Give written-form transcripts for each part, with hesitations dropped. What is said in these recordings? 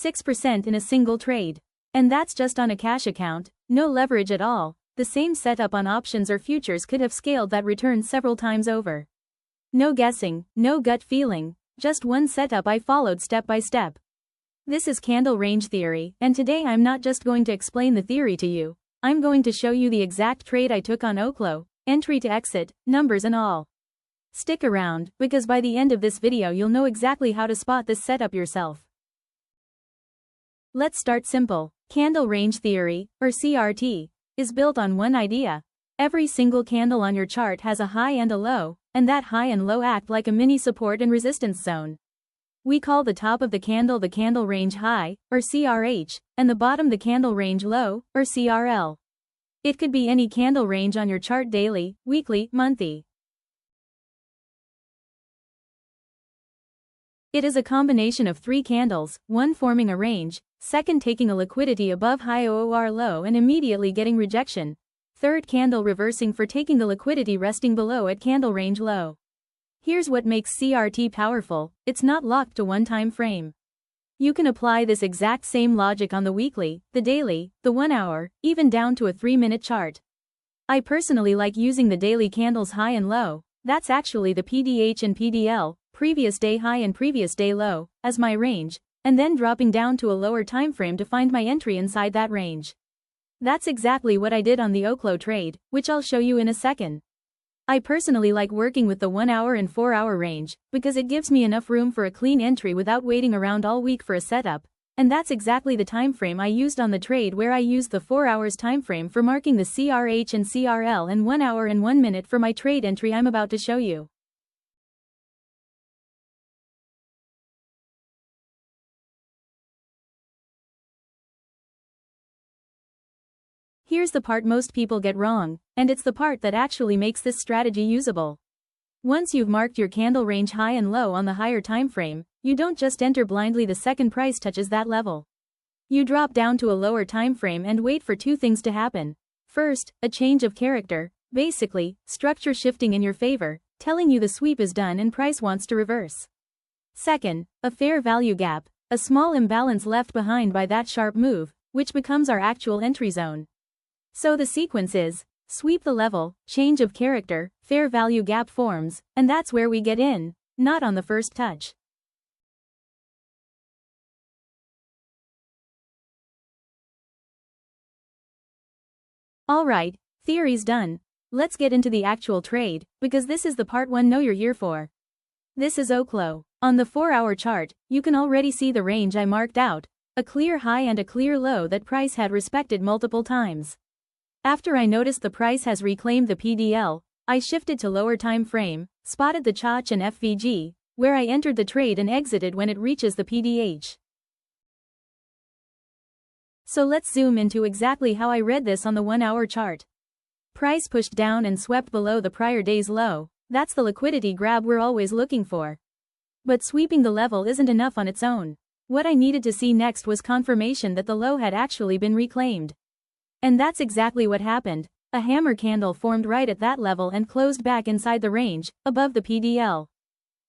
6% in a single trade. And that's just on a cash account, no leverage at all. The same setup on options or futures could have scaled that return several times over. No guessing, no gut feeling, just one setup I followed step by step. This is candle range theory, and today I'm not just going to explain the theory to you, I'm going to show you the exact trade I took on OKLO, entry to exit, numbers and all. Stick around, because by the end of this video you'll know exactly how to spot this setup yourself. Let's start simple. Candle range theory, or CRT, is built on one idea. Every single candle on your chart has a high and a low, and that high and low act like a mini support and resistance zone. We call the top of the candle range high, or CRH, and the bottom the candle range low, or CRL. It could be any candle range on your chart daily, weekly, monthly. It is a combination of three candles, one forming a range, second taking a liquidity above high or low and immediately getting rejection, third candle reversing for taking the liquidity resting below at candle range low. Here's what makes CRT powerful, it's not locked to one time frame. You can apply this exact same logic on the weekly, the daily, the 1 hour, even down to a 3-minute chart. I personally like using the daily candles high and low, that's actually the PDH and PDL, previous day high and previous day low, as my range, and then dropping down to a lower time frame to find my entry inside that range. That's exactly what I did on the OKLO trade, which I'll show you in a second. I personally like working with the 1 hour and 4 hour range, because it gives me enough room for a clean entry without waiting around all week for a setup, and that's exactly the time frame I used on the trade, where I used the 4 hours time frame for marking the CRH and CRL and 1 hour and 1 minute for my trade entry I'm about to show you. Here's the part most people get wrong, and it's the part that actually makes this strategy usable. Once you've marked your candle range high and low on the higher time frame, you don't just enter blindly the second price touches that level. You drop down to a lower time frame and wait for two things to happen. First, a change of character, basically, structure shifting in your favor, telling you the sweep is done and price wants to reverse. Second, a fair value gap, a small imbalance left behind by that sharp move, which becomes our actual entry zone. So the sequence is, sweep the level, change of character, fair value gap forms, and that's where we get in, not on the first touch. Alright, theory's done. Let's get into the actual trade, because this is the part one know you're here for. This is OKLO. On the 4-hour chart, you can already see the range I marked out, a clear high and a clear low that price had respected multiple times. After I noticed the price has reclaimed the PDL, I shifted to lower time frame, spotted the CHoCH and FVG, where I entered the trade and exited when it reaches the PDH. So let's zoom into exactly how I read this on the 1-hour chart. Price pushed down and swept below the prior day's low, that's the liquidity grab we're always looking for. But sweeping the level isn't enough on its own. What I needed to see next was confirmation that the low had actually been reclaimed. And that's exactly what happened. A hammer candle formed right at that level and closed back inside the range, above the PDL.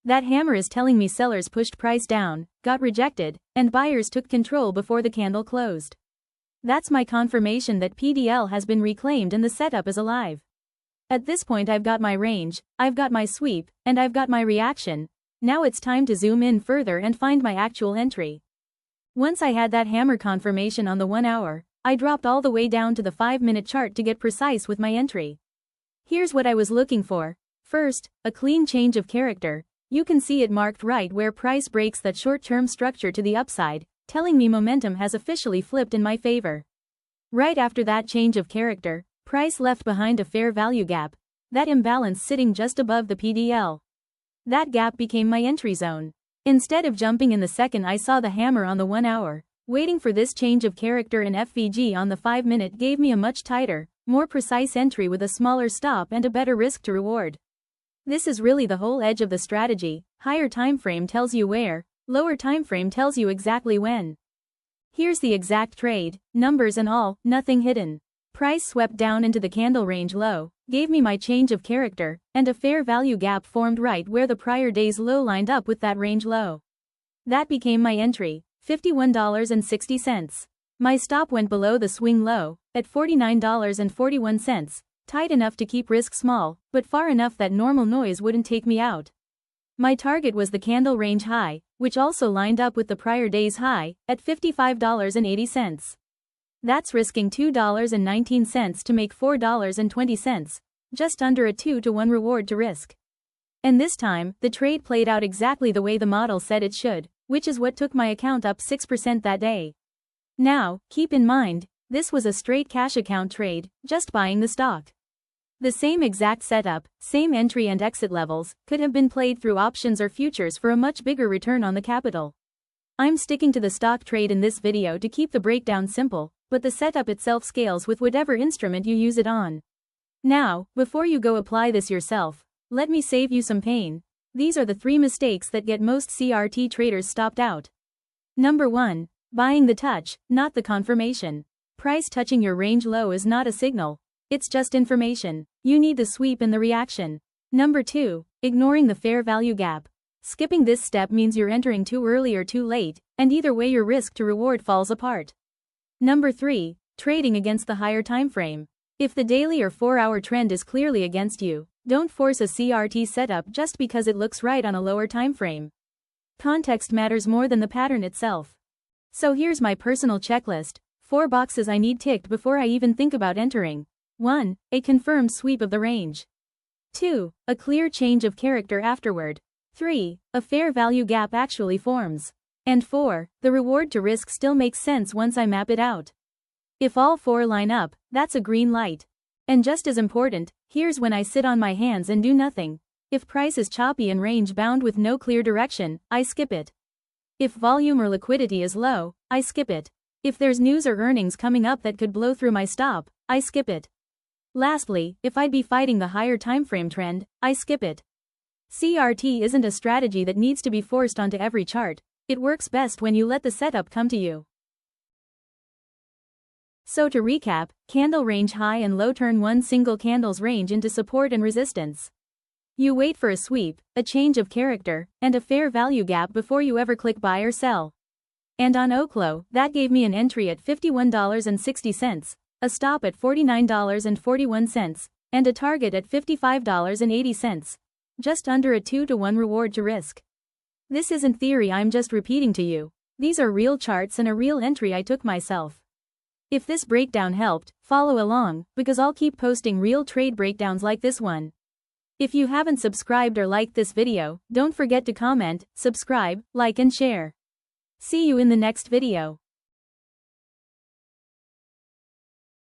That hammer is telling me sellers pushed price down, got rejected, and buyers took control before the candle closed. That's my confirmation that PDL has been reclaimed and the setup is alive. At this point I've got my range, I've got my sweep, and I've got my reaction. Now it's time to zoom in further and find my actual entry. Once I had that hammer confirmation on the 1 hour, I dropped all the way down to the 5-minute chart to get precise with my entry. Here's what I was looking for. First, a clean change of character. You can see it marked right where price breaks that short-term structure to the upside, telling me momentum has officially flipped in my favor. Right after that change of character, price left behind a fair value gap, that imbalance sitting just above the PDL. That gap became my entry zone. Instead of jumping in the second I saw the hammer on the 1 hour, waiting for this change of character in FVG on the 5-minute gave me a much tighter, more precise entry with a smaller stop and a better risk to reward. This is really the whole edge of the strategy. Higher time frame tells you where, lower time frame tells you exactly when. Here's the exact trade, numbers and all, nothing hidden. Price swept down into the candle range low, gave me my change of character, and a fair value gap formed right where the prior day's low lined up with that range low. That became my entry. $51.60. My stop went below the swing low, at $49.41, tight enough to keep risk small, but far enough that normal noise wouldn't take me out. My target was the candle range high, which also lined up with the prior day's high, at $55.80. That's risking $2.19 to make $4.20, just under a 2-to-1 reward to risk. And this time, the trade played out exactly the way the model said it should, which is what took my account up 6% that day. Now, keep in mind, this was a straight cash account trade, just buying the stock. The same exact setup, same entry and exit levels, could have been played through options or futures for a much bigger return on the capital. I'm sticking to the stock trade in this video to keep the breakdown simple, but the setup itself scales with whatever instrument you use it on. Now, before you go apply this yourself, let me save you some pain. These are the 3 mistakes that get most CRT traders stopped out. Number 1. Buying the touch, not the confirmation. Price touching your range low is not a signal. It's just information. You need the sweep and the reaction. Number 2. Ignoring the fair value gap. Skipping this step means you're entering too early or too late, and either way your risk to reward falls apart. Number 3. Trading against the higher time frame. If the daily or 4-hour trend is clearly against you, don't force a CRT setup just because it looks right on a lower time frame. Context matters more than the pattern itself. So here's my personal checklist, 4 boxes I need ticked before I even think about entering. 1. A confirmed sweep of the range. 2. A clear change of character afterward. 3. A fair value gap actually forms. And 4. The reward to risk still makes sense once I map it out. If all 4 line up, that's a green light. And just as important, here's when I sit on my hands and do nothing. If price is choppy and range bound with no clear direction, I skip it. If volume or liquidity is low, I skip it. If there's news or earnings coming up that could blow through my stop, I skip it. Lastly, if I'd be fighting the higher timeframe trend, I skip it. CRT isn't a strategy that needs to be forced onto every chart. It works best when you let the setup come to you. So to recap, candle range high and low turn one single candle's range into support and resistance. You wait for a sweep, a change of character, and a fair value gap before you ever click buy or sell. And on OKLO, that gave me an entry at $51.60, a stop at $49.41, and a target at $55.80. Just under a 2-to-1 reward to risk. This isn't theory I'm just repeating to you. These are real charts and a real entry I took myself. If this breakdown helped, follow along, because I'll keep posting real trade breakdowns like this one. If you haven't subscribed or liked this video, don't forget to comment, subscribe, like and share. See you in the next video.